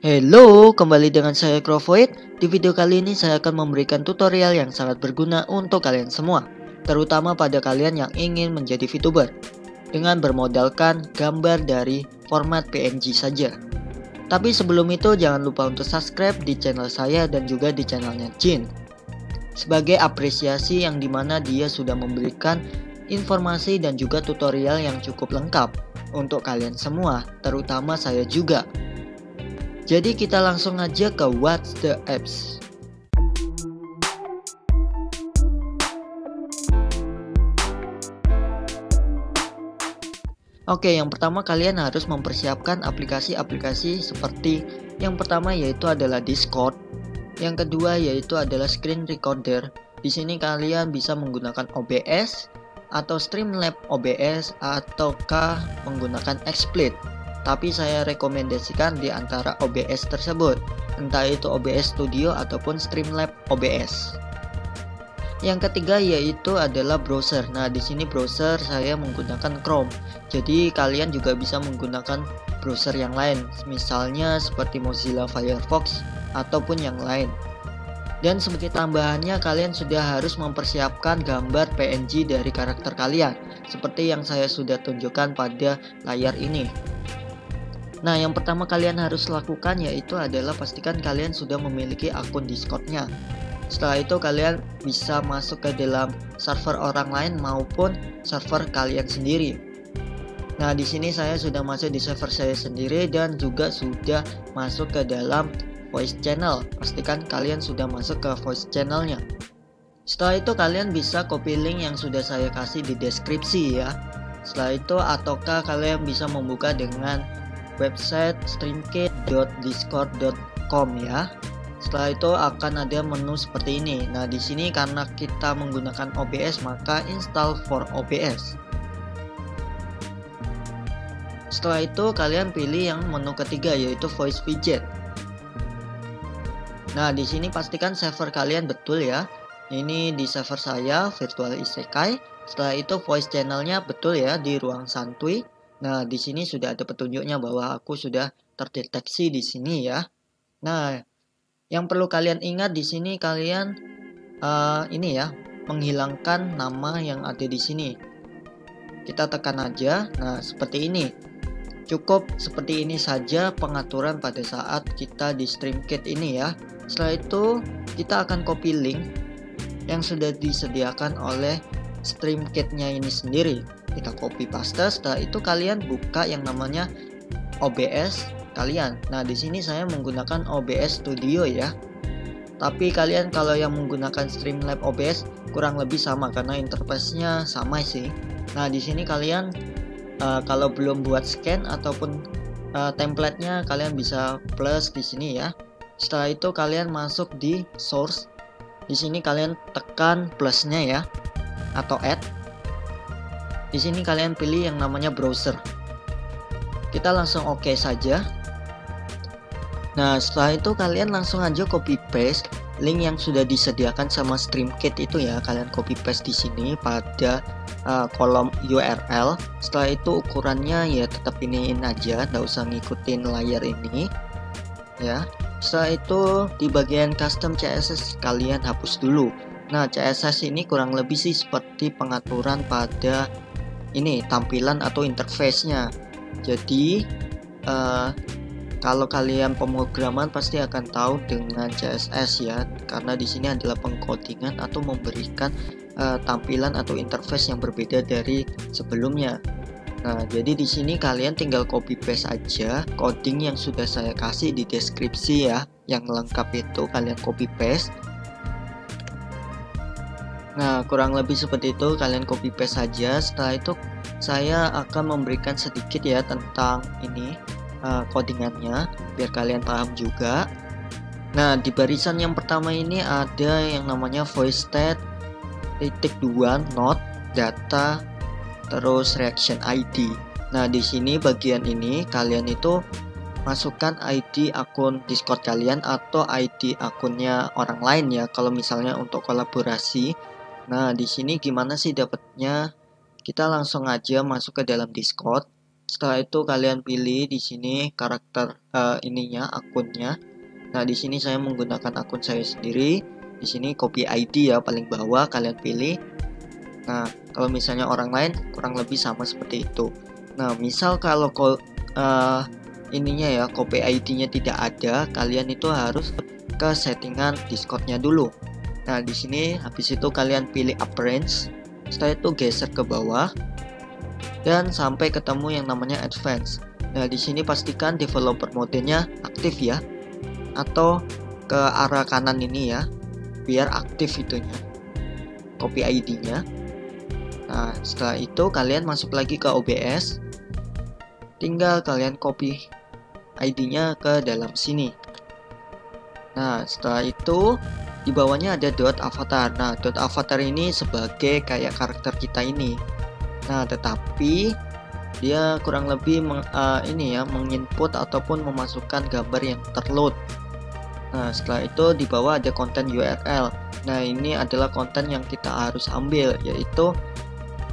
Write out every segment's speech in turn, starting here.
Halo, kembali dengan saya Crovoid. Di video kali ini saya akan memberikan tutorial yang sangat berguna untuk kalian semua, terutama pada kalian yang ingin menjadi VTuber dengan bermodalkan gambar dari format PNG saja. Tapi sebelum itu jangan lupa untuk subscribe di channel saya dan juga di channelnya Jin, sebagai apresiasi yang dimana dia sudah memberikan informasi dan juga tutorial yang cukup lengkap untuk kalian semua, terutama saya juga. Jadi kita langsung aja ke What's the Apps. Oke, yang pertama kalian harus mempersiapkan aplikasi-aplikasi seperti yang pertama yaitu adalah Discord. Yang kedua yaitu adalah Screen Recorder. Di sini kalian bisa menggunakan OBS atau Streamlabs OBS ataukah menggunakan XSplit. Tapi saya rekomendasikan di antara OBS tersebut, entah itu OBS Studio ataupun Streamlabs OBS. Yang ketiga yaitu adalah browser. Nah, di sini browser saya menggunakan Chrome. Jadi kalian juga bisa menggunakan browser yang lain, misalnya seperti Mozilla Firefox ataupun yang lain. Dan sebagai tambahannya kalian sudah harus mempersiapkan gambar PNG dari karakter kalian, seperti yang saya sudah tunjukkan pada layar ini. Nah, yang pertama kalian harus lakukan yaitu adalah pastikan kalian sudah memiliki akun Discord-nya. Setelah itu kalian bisa masuk ke dalam server orang lain maupun server kalian sendiri. Nah, di sini saya sudah masuk di server saya sendiri dan juga sudah masuk ke dalam voice channel. Pastikan kalian sudah masuk ke voice channelnya. Setelah itu kalian bisa copy link yang sudah saya kasih di deskripsi ya. Setelah itu ataukah kalian bisa membuka dengan website streamkit.discord.com ya. Setelah itu akan ada menu seperti ini. Nah, di sini karena kita menggunakan OBS maka install for OBS. Setelah itu kalian pilih yang menu ketiga yaitu voice widget. Nah, di sini pastikan server kalian betul ya. Ini di server saya Virtual Isekai. Setelah itu voice channelnya betul ya di ruang santuy. Nah, di sini sudah ada petunjuknya bahwa aku sudah terdeteksi di sini ya. Nah, yang perlu kalian ingat di sini kalian ini ya, menghilangkan nama yang ada di sini. Kita tekan aja. Nah, seperti ini. Cukup seperti ini saja pengaturan pada saat kita di StreamKit ini ya. Setelah itu kita akan copy link yang sudah disediakan oleh StreamKit-nya ini sendiri. Kita copy paste. Setelah itu kalian buka yang namanya OBS kalian. Nah, di sini saya menggunakan OBS Studio ya. Tapi kalian kalau yang menggunakan Streamlabs OBS kurang lebih sama karena interface-nya sama sih. Nah, di sini kalian kalau belum buat scan ataupun template-nya kalian bisa plus di sini ya. Setelah itu kalian masuk di source. Di sini kalian tekan plusnya ya atau add. Di sini kalian pilih yang namanya browser. Kita langsung oke saja. Nah, setelah itu kalian langsung aja copy paste link yang sudah disediakan sama StreamKit itu ya. Kalian copy paste di sini pada kolom URL. Setelah itu ukurannya ya tetap iniin aja, nggak usah ngikutin layar ini ya. Setelah itu di bagian custom CSS kalian hapus dulu. Nah, CSS ini kurang lebih sih seperti pengaturan pada ini tampilan atau interface-nya. Jadi kalau kalian pemrograman pasti akan tahu dengan CSS ya, karena di sini adalah pengcodingan atau memberikan tampilan atau interface yang berbeda dari sebelumnya. Nah, jadi di sini kalian tinggal copy paste aja coding yang sudah saya kasih di deskripsi ya, yang lengkap itu kalian copy paste. Nah, kurang lebih seperti itu, kalian copy paste saja. Setelah itu saya akan memberikan sedikit ya tentang ini codingannya biar kalian paham juga. Nah, di barisan yang pertama ini ada yang namanya voice state .2 not data terus reaction ID. Nah, di sini bagian ini kalian itu masukkan ID akun Discord kalian atau ID akunnya orang lain ya kalau misalnya untuk kolaborasi. Nah, di sini gimana sih dapatnya? Kita langsung aja masuk ke dalam Discord. Setelah itu kalian pilih di sini karakter ininya, akunnya. Nah, di sini saya menggunakan akun saya sendiri. Di sini copy ID ya, paling bawah kalian pilih. Nah, kalau misalnya orang lain kurang lebih sama seperti itu. Nah, misal kalau ininya ya, copy ID-nya tidak ada, kalian itu harus ke settingan Discord-nya dulu. Nah, di sini habis itu kalian pilih appearance. Setelah itu geser ke bawah dan sampai ketemu yang namanya advance. Nah, di sini pastikan developer mode-nya aktif ya, atau ke arah kanan ini ya, biar aktif itunya, copy ID-nya. Nah, setelah itu kalian masuk lagi ke OBS, tinggal kalian copy ID-nya ke dalam sini. Nah, setelah itu di bawahnya ada dot avatar. Nah, dot avatar ini sebagai kayak karakter kita ini. Nah, tetapi dia kurang lebih menginput ataupun memasukkan gambar yang terload. Nah, setelah itu di bawah ada konten URL. Nah, ini adalah konten yang kita harus ambil, yaitu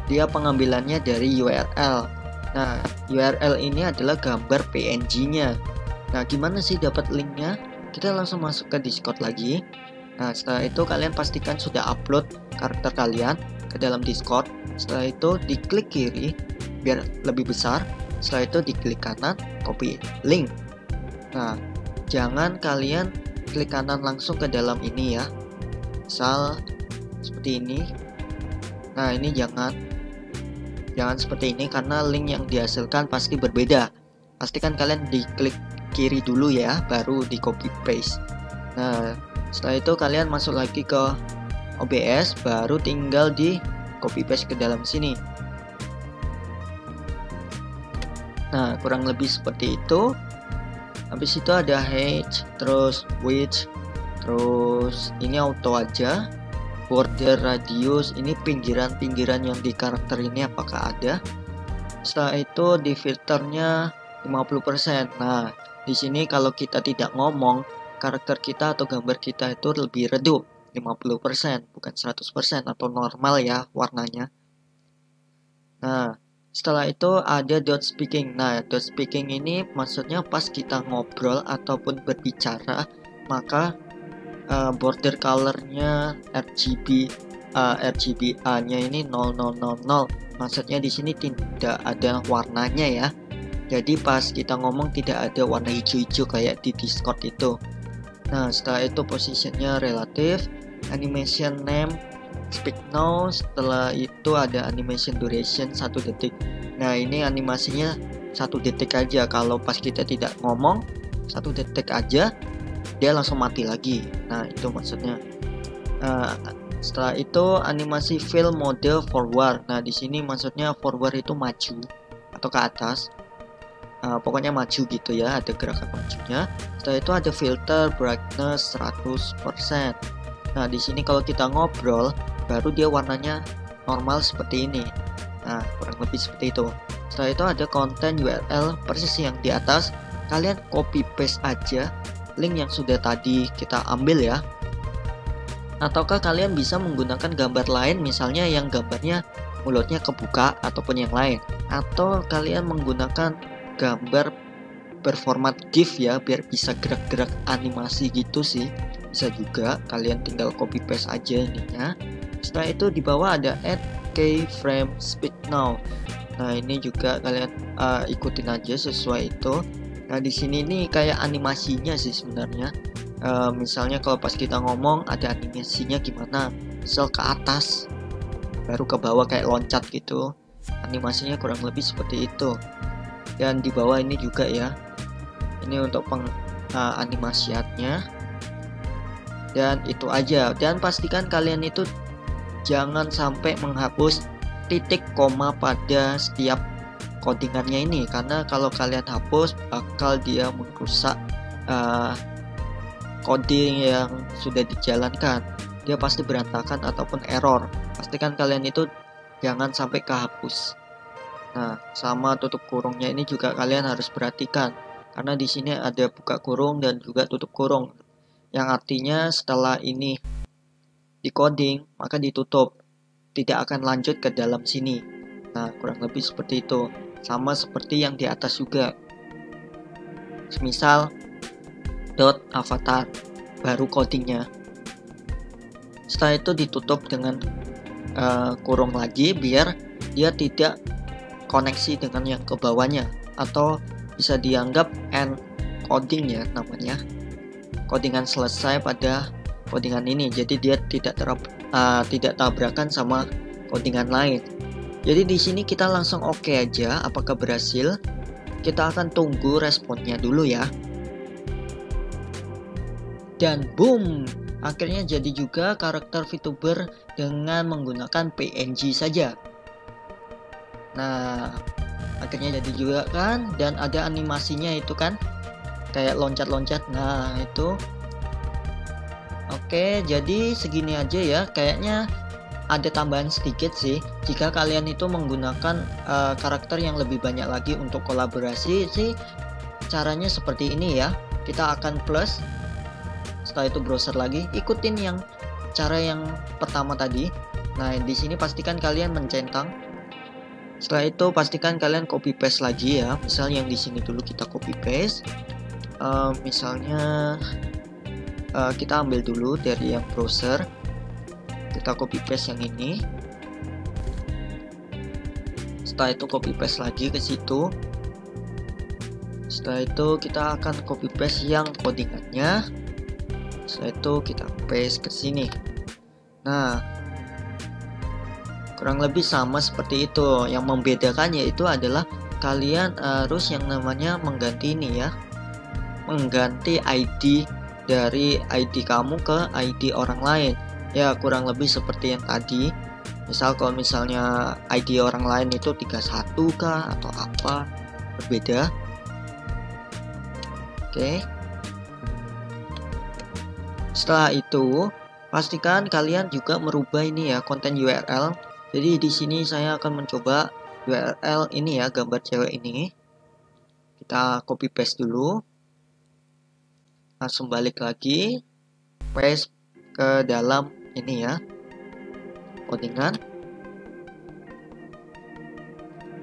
dia pengambilannya dari URL. Nah, URL ini adalah gambar PNG-nya. Nah, gimana sih dapat linknya? Kita langsung masuk ke Discord lagi. Nah, setelah itu kalian pastikan sudah upload karakter kalian ke dalam Discord. Setelah itu diklik kiri biar lebih besar. Setelah itu diklik kanan, copy link. Nah, jangan kalian klik kanan langsung ke dalam ini ya. Misal seperti ini. Nah, ini jangan seperti ini karena link yang dihasilkan pasti berbeda. Pastikan kalian diklik kiri dulu ya, baru di copy paste. Nah, setelah itu kalian masuk lagi ke OBS, baru tinggal di copy paste ke dalam sini. Nah, kurang lebih seperti itu. Habis itu ada height, terus width, terus ini auto aja. Border radius, ini pinggiran-pinggiran yang di karakter ini apakah ada. Setelah itu di filternya 50%. Nah, di sini kalau kita tidak ngomong, karakter kita atau gambar kita itu lebih redup, 50%, bukan 100% atau normal ya warnanya. Nah, setelah itu ada dot speaking. Nah, dot speaking ini maksudnya pas kita ngobrol ataupun berbicara, maka border colornya RGBA-nya ini 0000. Maksudnya di sini tidak ada warnanya ya. Jadi pas kita ngomong tidak ada warna hijau-hijau kayak di Discord itu. Nah, setelah itu positionnya relatif, animation name, speak now. Setelah itu ada animation duration 1 detik. Nah, ini animasinya 1 detik aja. Kalau pas kita tidak ngomong 1 detik aja, dia langsung mati lagi. Nah, itu maksudnya. Setelah itu animasi fill mode forward. Nah, di sini maksudnya forward itu maju atau ke atas. Pokoknya maju gitu ya, ada gerakan majunya. Setelah itu ada filter brightness 100%. Nah, di sini kalau kita ngobrol, baru dia warnanya normal seperti ini. Nah, kurang lebih seperti itu. Setelah itu ada konten URL persis yang di atas. Kalian copy paste aja link yang sudah tadi kita ambil ya. Ataukah kalian bisa menggunakan gambar lain, misalnya yang gambarnya mulutnya kebuka ataupun yang lain. Atau kalian menggunakan gambar berformat GIF ya, biar bisa gerak-gerak animasi gitu sih. Bisa juga, kalian tinggal copy paste aja ininya. Setelah itu di bawah ada add keyframe speak now. Nah, ini juga kalian ikutin aja sesuai itu. Nah, di sini nih kayak animasinya sih sebenarnya. Misalnya kalau pas kita ngomong ada animasinya gimana? Misal ke atas, baru ke bawah kayak loncat gitu. Animasinya kurang lebih seperti itu. Dan di bawah ini juga ya. Ini untuk animasiannya. Dan itu aja. Dan pastikan kalian itu jangan sampai menghapus titik koma pada setiap codingannya ini, karena kalau kalian hapus bakal dia merusak coding yang sudah dijalankan. Dia pasti berantakan ataupun error. Pastikan kalian itu jangan sampai kehapus. Nah, sama tutup kurungnya ini juga kalian harus perhatikan, karena di sini ada buka kurung dan juga tutup kurung, yang artinya setelah ini di coding maka ditutup, tidak akan lanjut ke dalam sini. Nah, kurang lebih seperti itu. sama seperti yang di atas juga. Misal dot avatar, baru codingnya. Setelah itu ditutup dengan kurung lagi biar dia tidak koneksi dengan yang ke bawahnya, atau bisa dianggap end coding ya namanya. Codingan selesai pada codingan ini, jadi dia tidak tabrakan sama codingan lain. Jadi di sini kita langsung oke aja apakah berhasil. Kita akan tunggu responnya dulu ya. Dan boom, akhirnya jadi juga karakter VTuber dengan menggunakan PNG saja. Nah, akhirnya jadi juga kan, dan ada animasinya itu kan, kayak loncat-loncat. Nah, itu oke, jadi segini aja ya. Kayaknya ada tambahan sedikit sih. Jika kalian itu menggunakan karakter yang lebih banyak lagi untuk kolaborasi sih, caranya seperti ini ya. Kita akan plus, setelah itu browser lagi, ikutin yang cara yang pertama tadi. Nah, di sini pastikan kalian mencentang. Setelah itu pastikan kalian copy paste lagi ya. Misal yang di sini dulu kita copy paste. Misalnya kita ambil dulu dari yang browser, kita copy paste yang ini. Setelah itu copy paste lagi ke situ. Setelah itu kita akan copy paste yang codingannya. Setelah itu kita paste ke sini. Nah, kurang lebih sama seperti itu. Yang membedakan yaitu adalah kalian harus yang namanya mengganti ini ya, mengganti ID dari ID kamu ke ID orang lain. Ya kurang lebih seperti yang tadi. Misal kalau misalnya ID orang lain itu 31 kah atau apa, berbeda. Oke. Setelah itu pastikan kalian juga merubah ini ya, konten URL. Jadi di sini saya akan mencoba URL ini ya, gambar cewek ini. Kita copy paste dulu. Langsung balik lagi, paste ke dalam ini ya, codingan.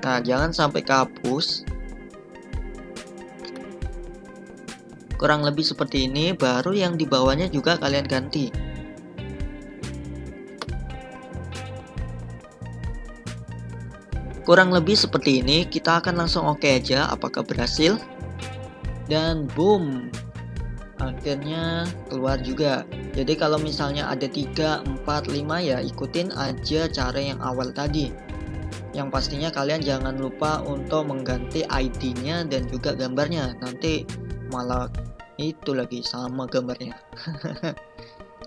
Nah, jangan sampai kehapus. Kurang lebih seperti ini. Baru yang di bawahnya juga kalian ganti. Kurang lebih seperti ini. Kita akan langsung oke aja apakah berhasil. Dan boom, akhirnya keluar juga. Jadi kalau misalnya ada 3, 4, 5 ya ikutin aja cara yang awal tadi. Yang pastinya kalian jangan lupa untuk mengganti ID-nya dan juga gambarnya. Nanti malah itu lagi sama gambarnya.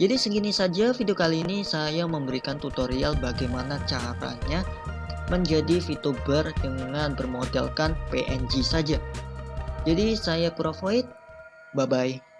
Jadi segini saja video kali ini, saya memberikan tutorial bagaimana caranya menjadi VTuber dengan bermodalkan PNG saja. Jadi saya Kuravoid, bye bye.